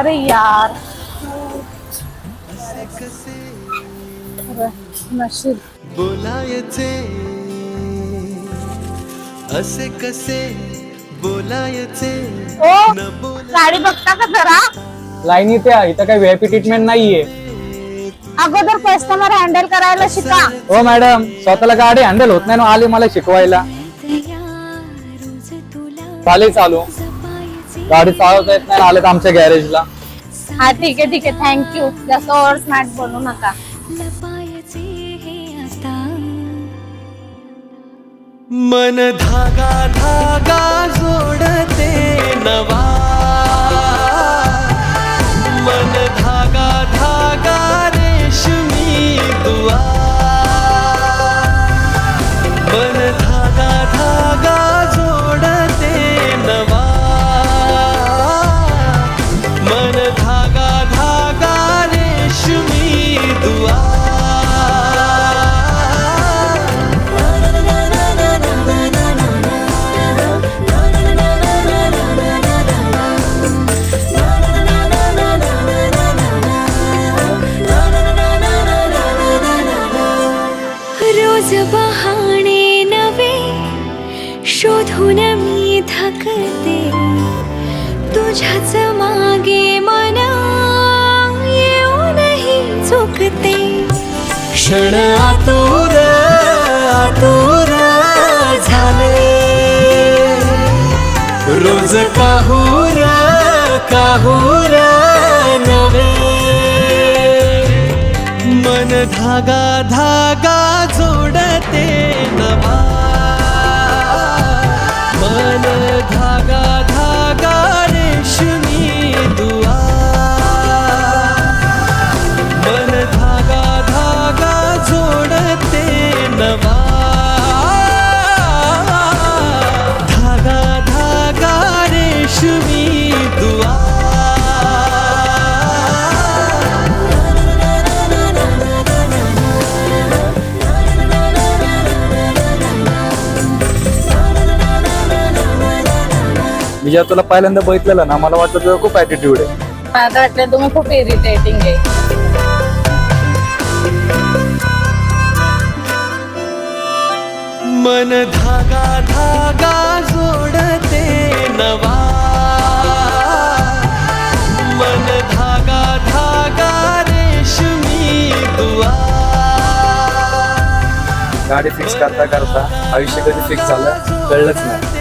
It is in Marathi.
अरे यार नशीब बोलायचे असे कसे बोलायचे ओ गाडी बघता का जरा लाईनीत या, इथं काही व्हीआयपी ट्रीटमेंट नाहीये. अगोदर कस्टमर हँडल करायला शिका. हो मॅडम, स्वतःला गाडी हँडल होत नाही ना, आली मला शिकवायला. चालेल चालू, गाडी चालवता येत नाही, आले तर आमच्या गॅरेजला. हा ठीक आहे थँक्यू. जास्त ओव्हर स्मार्ट बनू नका. मन धागा धागा जोडते नवा मन धागा धागा रेशमी दुआ मन धागा धागा जोडते नवा मन धागा धागा रेशमी दुआ रोज बहाणे नवे शोधून मी थकते तुझ्याच मागे मन येऊनही चुकते क्षण आतुर आतुर झाले रोज काहूर काहूर नवे मन धागा धागा जोडते नवा मन धागा धागा रेशमी दुआ मन धागा धागा जोडते नवा धागा धागा रेशमी दुआ मी जेव्हा तुला पहिल्यांदा बघितलेलं ना, मला वाटलं तुझं खूप ऍटिट्यूड आहे. मला वाटलं तुम्ही खूप इरिटेटिंग आहे. मन धागा धागा जोडते नवा मन धागा धागा रेशमी दुआ गाडी फिक्स करता करता आयुष्य कधी फिक्स झालं कळलंच नाही.